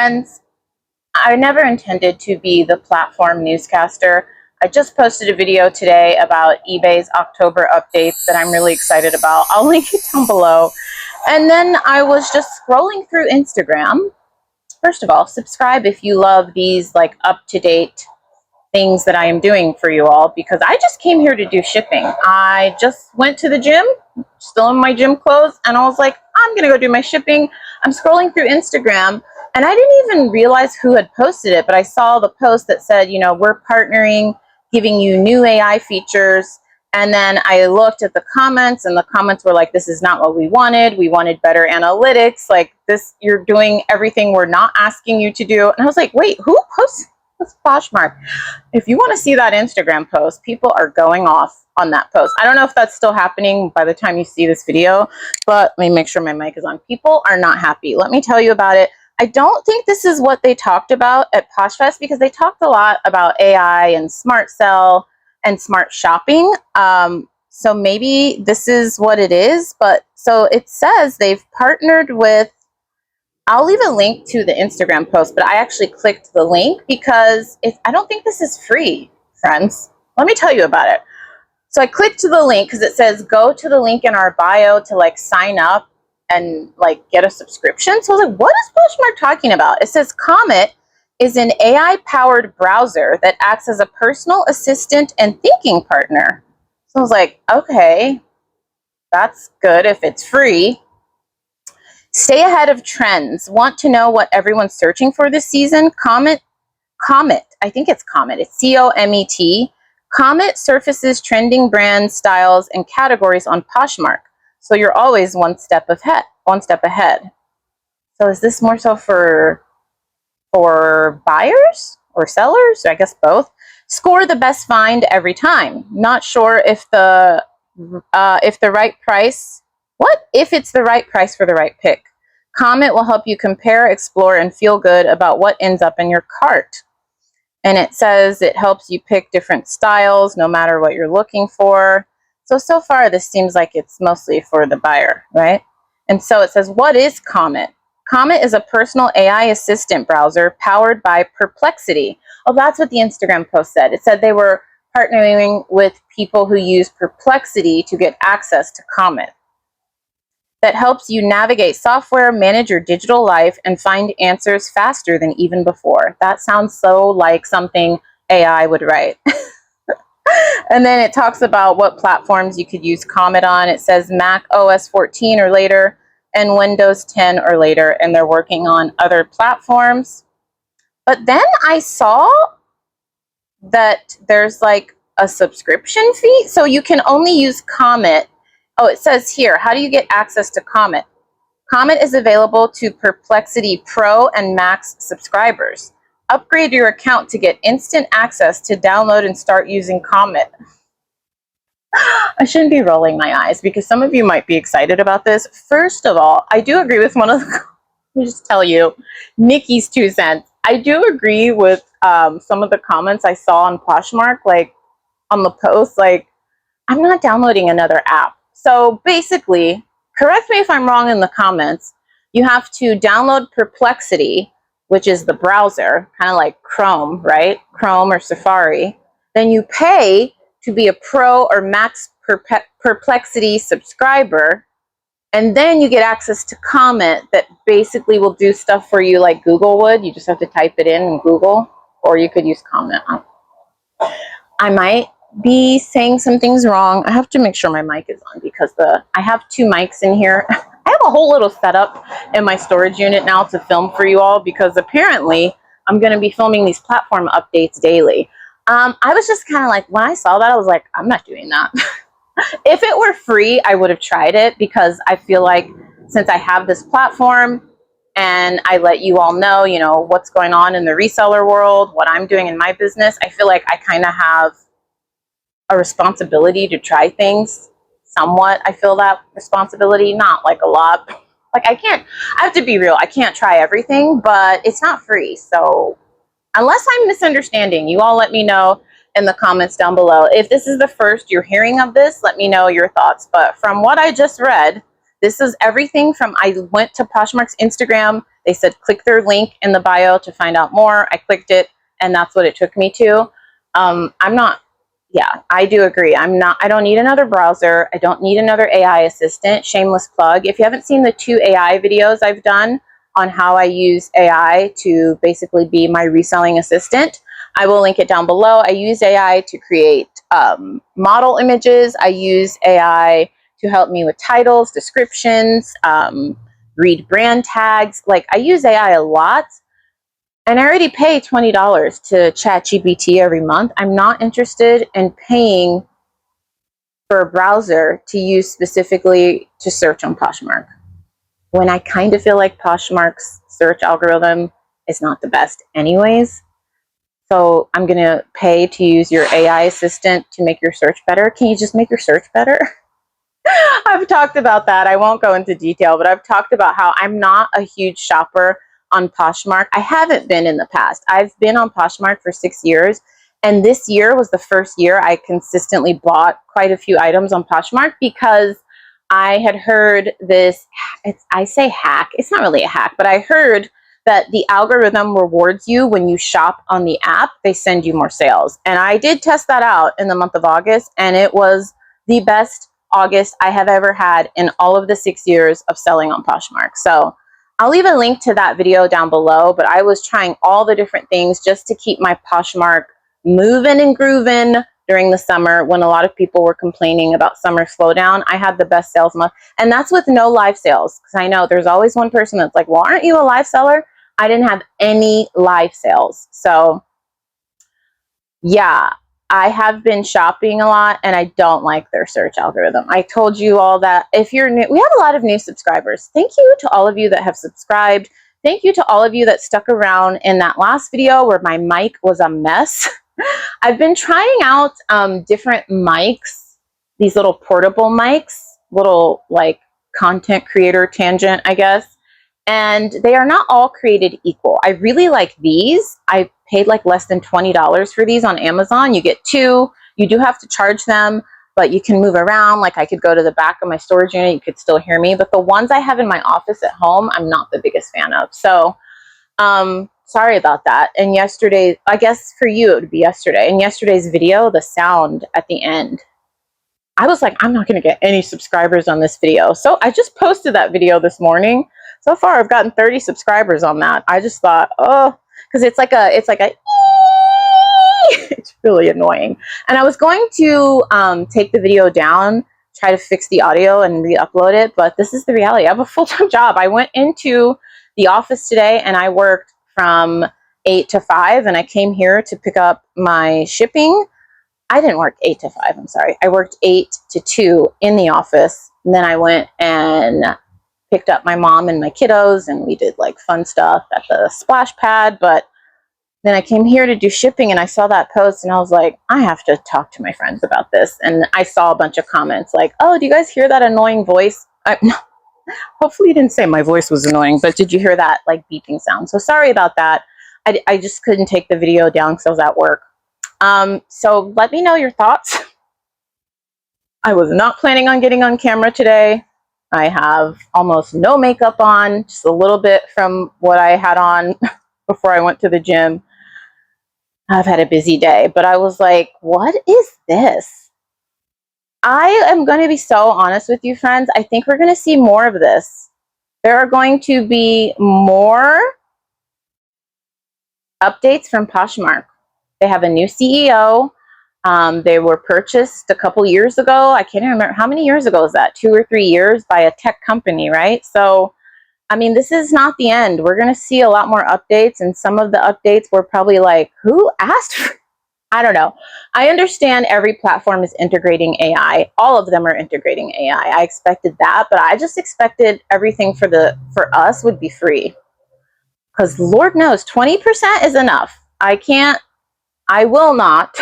Friends, I never intended to be the platform newscaster. I just posted a video today about eBay's October updates that I'm really excited about. I'll link it down below. And then I was just scrolling through Instagram. First of all, subscribe if you love these like up-to-date things that I am doing for you all, because I just came here to do shipping. I just went to the gym, still in my gym clothes, and I was like, I'm gonna go do my shipping. I'm scrolling through Instagram, and I didn't even realize who had posted it, but I saw the post that said, you know, we're partnering, giving you new AI features. And then I looked at the comments, and the comments were like, this is not what we wanted. We wanted better analytics. Like this, you're doing everything we're not asking you to do. And I was like, wait, who posted? That's Poshmark. If you want to see that Instagram post, people are going off on that post. I don't know if that's still happening by the time you see this video, but let me make sure my mic is on. People are not happy. Let me tell you about it. I don't think this is what they talked about at PoshFest, because they talked a lot about AI and smart sell and smart shopping. So maybe this is what it is. But so it says they've partnered with, I'll leave a link to the Instagram post, but I actually clicked the link because I don't think this is free, friends. Let me tell you about it. So I clicked to the link because it says go to the link in our bio to like sign up and like get a subscription. So I was like, what is Poshmark talking about? It says Comet is an AI-powered browser that acts as a personal assistant and thinking partner. So I was like, okay, that's good if it's free. Stay ahead of trends. Want to know what everyone's searching for this season? Comet, I think it's Comet. It's C-O-M-E-T. Comet surfaces trending brands, styles, and categories on Poshmark. So you're always one step ahead. So is this more so for buyers or sellers? I guess both. Score the best find every time. Not sure if the right price. What if it's the right price for the right pick? Comet will help you compare, explore, and feel good about what ends up in your cart. And it says it helps you pick different styles no matter what you're looking for. So far this seems like it's mostly for the buyer, right? And so it says, what is Comet? Comet is a personal AI assistant browser powered by Perplexity. Oh, that's what the Instagram post said. It said they were partnering with people who use Perplexity to get access to Comet. That helps you navigate software, manage your digital life, and find answers faster than even before. That sounds so like something AI would write. And then it talks about what platforms you could use Comet on. It says Mac OS 14 or later and Windows 10 or later, and they're working on other platforms. But then I saw that there's like a subscription fee, so you can only use Comet. Oh, it says here, how do you get access to Comet? Comet is available to Perplexity Pro and Max subscribers. Upgrade your account to get instant access to download and start using Comet. I shouldn't be rolling my eyes because some of you might be excited about this. First of all, I do agree with one of the, let me just tell you, Nikki's 2 cents. I do agree with some of the comments I saw on Poshmark, like on the post, like, I'm not downloading another app. So basically, correct me if I'm wrong in the comments, you have to download Perplexity, which is the browser, kind of like Chrome, right? Chrome or Safari. Then you pay to be a Pro or Max Perplexity subscriber, and then you get access to Comet that basically will do stuff for you like Google would. You just have to type it in Google, or you could use Comet. I might be saying some things wrong. I have to make sure my mic is on because I have 2 mics in here. I have a whole little setup in my storage unit now to film for you all because apparently I'm going to be filming these platform updates daily. I was just kind of like, when I saw that, I was like, I'm not doing that. If it were free, I would have tried it because I feel like since I have this platform and I let you all know, you know, what's going on in the reseller world, what I'm doing in my business, I feel like I kind of have a responsibility to try things somewhat. I feel that responsibility, not like a lot. Like I have to be real. I can't try everything, but it's not free. So unless I'm misunderstanding, you all let me know in the comments down below. If this is the first you're hearing of this, let me know your thoughts. But from what I just read, this is everything from, I went to Poshmark's Instagram. They said click their link in the bio to find out more. I clicked it, and that's what it took me to. I'm not, yeah, I do agree. I don't need another browser. I don't need another AI assistant. Shameless plug. If you haven't seen the 2 AI videos I've done on how I use AI to basically be my reselling assistant, I will link it down below. I use AI to create model images. I use AI to help me with titles, descriptions, read brand tags. Like, I use AI a lot. And I already pay $20 to ChatGPT every month. I'm not interested in paying for a browser to use specifically to search on Poshmark, when I kind of feel like Poshmark's search algorithm is not the best anyways. So I'm going to pay to use your AI assistant to make your search better. Can you just make your search better? I've talked about that. I won't go into detail, but I've talked about how I'm not a huge shopper on Poshmark. I haven't been in the past. I've been on Poshmark for 6 years, and this year was the first year I consistently bought quite a few items on Poshmark because I had heard this, I say hack, it's not really a hack, but I heard that the algorithm rewards you when you shop on the app. They send you more sales. And I did test that out in the month of August, and it was the best August I have ever had in all of the 6 years of selling on Poshmark. So I'll leave a link to that video down below, but I was trying all the different things just to keep my Poshmark moving and grooving during the summer when a lot of people were complaining about summer slowdown. I had the best sales month, and that's with no live sales, because I know there's always one person that's like, well, aren't you a live seller? I didn't have any live sales. So yeah, I have been shopping a lot, and I don't like their search algorithm. I told you all that. If you're new, we have a lot of new subscribers. Thank you to all of you that have subscribed. Thank you to all of you that stuck around in that last video where my mic was a mess. I've been trying out different mics, these little portable mics, little like content creator tangent, I guess. And they are not all created equal. I really like these. I paid like less than $20 for these on Amazon. You get 2. You do have to charge them, but you can move around. Like, I could go to the back of my storage unit. You could still hear me. But the ones I have in my office at home, I'm not the biggest fan of. So sorry about that. And yesterday, I guess for you, it would be yesterday. In yesterday's video, the sound at the end, I was like, I'm not going to get any subscribers on this video. So I just posted that video this morning. So far, I've gotten 30 subscribers on that. I just thought, oh, because it's like a, it's really annoying. And I was going to take the video down, try to fix the audio and re-upload it. But this is the reality. I have a full-time job. I went into the office today and I worked from 8 to 5, and I came here to pick up my shipping. I didn't work 8 to 5, I'm sorry. I worked 8 to 2 in the office, and then I went and picked up my mom and my kiddos, and we did like fun stuff at the splash pad. But then I came here to do shipping, and I saw that post, and I was like, I have to talk to my friends about this. And I saw a bunch of comments like, oh, do you guys hear that annoying voice? No, hopefully you didn't say my voice was annoying, but did you hear that like beeping sound? So sorry about that. I just couldn't take the video down because I was at work. So let me know your thoughts. I was not planning on getting on camera today. I have almost no makeup on, just a little bit from what I had on before I went to the gym. I've had a busy day, but I was like, what is this? I am going to be so honest with you, friends. I think we're going to see more of this. There are going to be more updates from Poshmark. They have a new CEO. They were purchased a couple years ago. I can't even remember. How many years ago is that? 2 or 3 years by a tech company, right? So, I mean, this is not the end. We're going to see a lot more updates, and some of the updates were probably like, who asked for? I don't know. I understand every platform is integrating AI. All of them are integrating AI. I expected that, but I just expected everything for us would be free. Because Lord knows, 20% is enough. I will not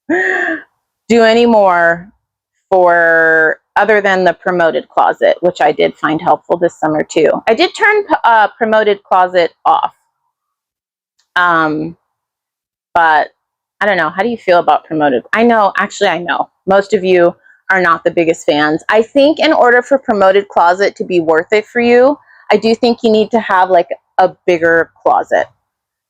do any more for other than the promoted closet, which I did find helpful this summer too. I did turn promoted closet off. But I don't know. How do you feel about promoted? I know most of you are not the biggest fans. I think in order for promoted closet to be worth it for you, I do think you need to have like a bigger closet,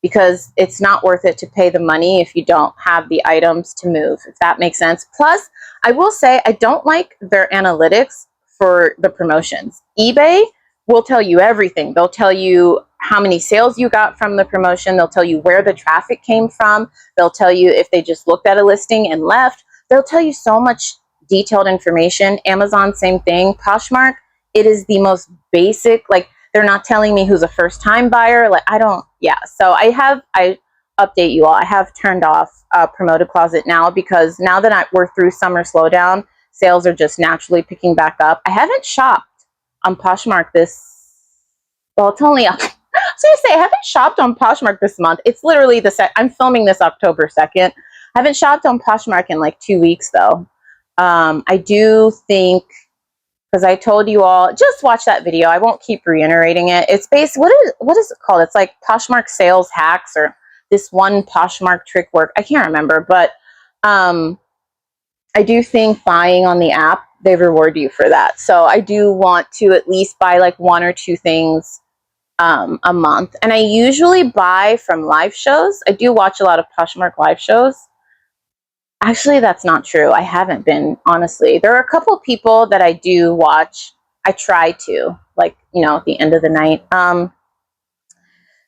because it's not worth it to pay the money if you don't have the items to move, if that makes sense. Plus, I will say I don't like their analytics for the promotions. eBay will tell you everything. They'll tell you how many sales you got from the promotion. They'll tell you where the traffic came from. They'll tell you if they just looked at a listing and left. They'll tell you so much detailed information. Amazon, same thing. Poshmark, it is the most basic, like, they're not telling me who's a first time buyer. Like, I don't, yeah. So I update you all. I have turned off Promoted Closet now, because now that we're through summer slowdown, sales are just naturally picking back up. I haven't shopped on Poshmark well, it's only, I was going to say, I haven't shopped on Poshmark this month. It's literally I'm filming this October 2nd. I haven't shopped on Poshmark in like 2 weeks though. I do think, because I told you all, just watch that video. I won't keep reiterating it. It's based, what is it called? It's like Poshmark sales hacks, or this one Poshmark trick work. I can't remember, but I do think buying on the app, they reward you for that. So I do want to at least buy like 1 or 2 things a month. And I usually buy from live shows. I do watch a lot of Poshmark live shows. Actually, that's not true. I haven't been, honestly. There are a couple of people that I do watch. I try to, like, you know, at the end of the night.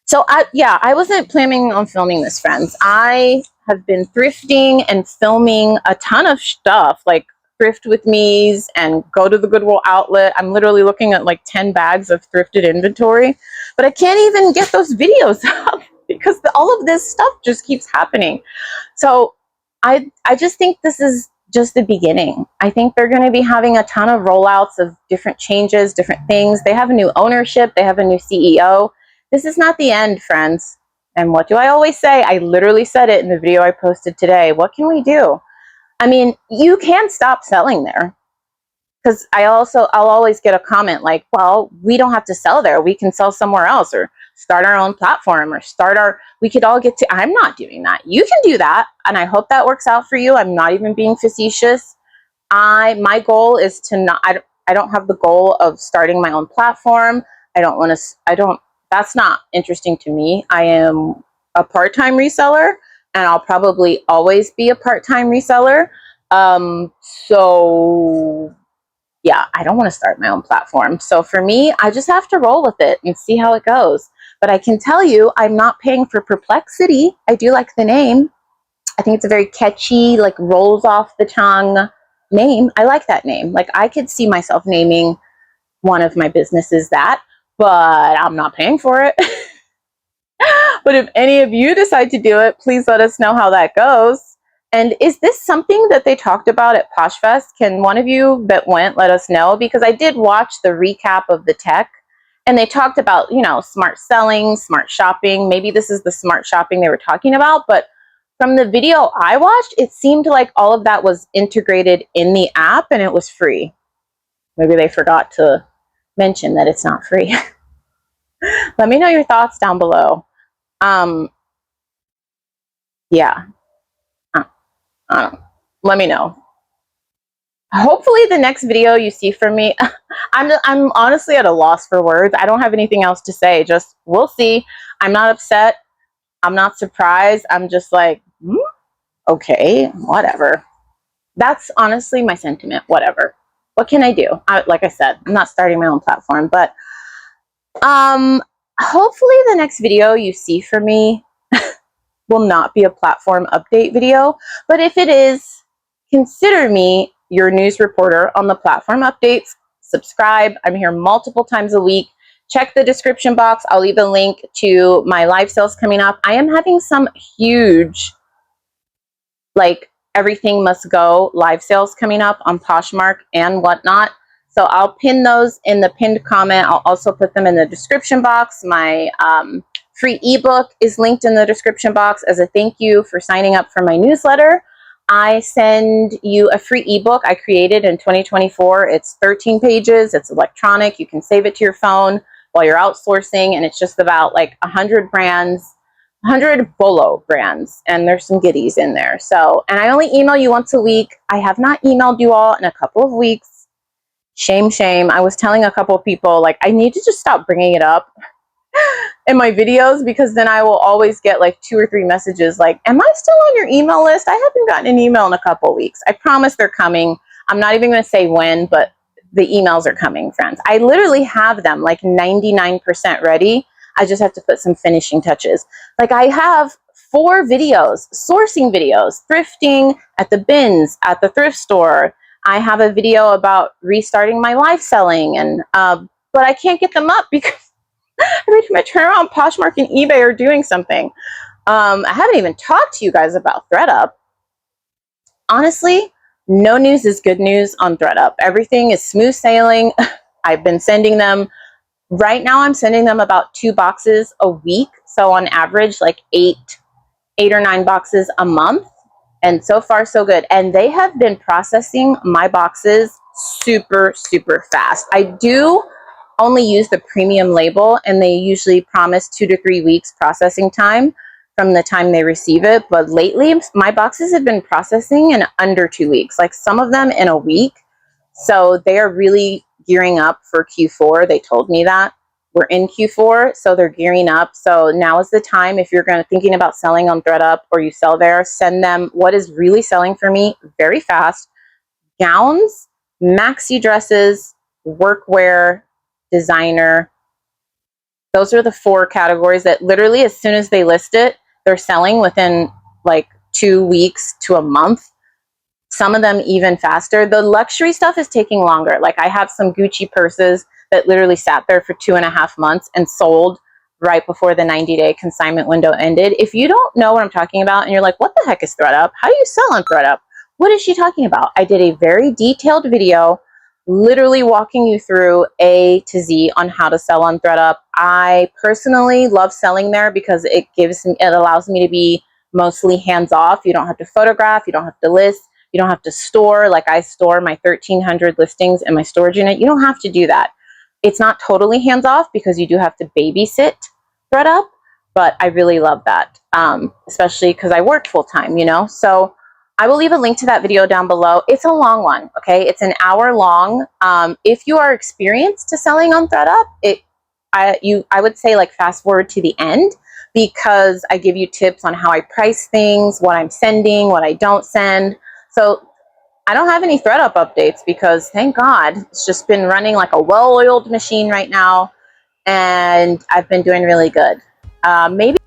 So I wasn't planning on filming this, friends. I have been thrifting and filming a ton of stuff, like thrift with me's and go to the Goodwill outlet. I'm literally looking at like 10 bags of thrifted inventory, but I can't even get those videos up because all of this stuff just keeps happening. So I just think this is just the beginning. I think they're going to be having a ton of rollouts of different changes, different things. They have a new ownership. They have a new CEO. This is not the end, friends. And what do I always say? I literally said it in the video I posted today. What can we do? I mean, you can stop selling there. Because I'll always get a comment like, well, we don't have to sell there. We can sell somewhere else, or start our own platform, or we could all get to, I'm not doing that. You can do that. And I hope that works out for you. I'm not even being facetious. My goal is to not, I don't have the goal of starting my own platform. That's not interesting to me. I am a part-time reseller, and I'll probably always be a part-time reseller. So yeah, I don't want to start my own platform. So for me, I just have to roll with it and see how it goes. But I can tell you, I'm not paying for perplexity. I do like the name. I think it's a very catchy, like rolls off the tongue name. I like that name. Like, I could see myself naming one of my businesses that, but I'm not paying for it. But if any of you decide to do it, please let us know how that goes. And is this something that they talked about at PoshFest? Can one of you that went let us know? Because I did watch the recap of the tech, and they talked about, you know, smart selling, smart shopping. Maybe this is the smart shopping they were talking about, but from the video I watched, it seemed like all of that was integrated in the app and it was free. Maybe they forgot to mention that it's not free. Let me know your thoughts down below. Yeah. Let me know. Hopefully the next video you see from me, I'm honestly at a loss for words. I don't have anything else to say. Just, we'll see. I'm not upset. I'm not surprised. I'm just like, okay, whatever. That's honestly my sentiment. Whatever. What can I do? Like I said, I'm not starting my own platform, but hopefully the next video you see from me will not be a platform update video. But if it is, consider me your news reporter on the platform updates. Subscribe. I'm here multiple times a week. Check the description box. I'll leave a link to my live sales coming up. I am having some huge, like, everything must go live sales coming up on Poshmark and whatnot. So I'll pin those in the pinned comment. I'll also put them in the description box. My free ebook is linked in the description box as a thank you for signing up for my newsletter. I send you a free ebook I created in 2024. It's 13 pages. It's electronic. You can save it to your phone while you're outsourcing. And it's just about like 100 brands, 100 Bolo brands. And there's some goodies in there. So, and I only email you once a week. I have not emailed you all in a couple of weeks. Shame, shame. I was telling a couple of people, like, I need to just stop bringing it up. in my videos, because then I will always get like 2 or 3 messages like, am I still on your email list? I haven't gotten an email in a couple weeks. I promise they're coming. I'm not even going to say when, but the emails are coming, friends. I literally have them like 99% ready. I just have to put some finishing touches. Like I have 4 videos, sourcing videos, thrifting at the bins, at the thrift store. I have a video about restarting my live selling, and but I can't get them up because every time I turn around, Poshmark and eBay are doing something. I haven't even talked to you guys about ThreadUp. Honestly, no news is good news on ThreadUp. Everything is smooth sailing. I've been sending them. Right now, I'm sending them about 2 boxes a week. So on average, like 8 or 9 boxes a month. And so far, so good. And they have been processing my boxes super, super fast. I do only use the premium label, and they usually promise 2 to 3 weeks processing time from the time they receive it. But lately, my boxes have been processing in under 2 weeks, like some of them in a week. So they are really gearing up for Q4. They told me that. We're in Q4, so they're gearing up. So now is the time, if you're thinking about selling on ThreadUp or you sell there, send them what is really selling for me very fast. Gowns, maxi dresses, workwear, designer. Those are the 4 categories that literally as soon as they list it, they're selling within like 2 weeks to a month. Some of them even faster. The luxury stuff is taking longer. Like I have some Gucci purses that literally sat there for 2.5 months and sold right before the 90-day consignment window ended. If you don't know what I'm talking about and you're like, what the heck is ThreadUp? How do you sell on ThreadUp? What is she talking about? I did a very detailed video literally walking you through A to Z on how to sell on ThreadUp. I personally love selling there because it allows me to be mostly hands-off. You don't have to photograph, you don't have to list, you don't have to store. Like I store my 1,300 listings in my storage unit. You don't have to do that. It's not totally hands-off because you do have to babysit ThreadUp, but I really love that, especially because I work full-time, you know? So I will leave a link to that video down below. It's a long one, okay? It's an hour long. If you are experienced to selling on ThreadUp, I would say like fast forward to the end, because I give you tips on how I price things, what I'm sending, what I don't send. So I don't have any ThreadUp updates because thank God it's just been running like a well-oiled machine right now, and I've been doing really good. Maybe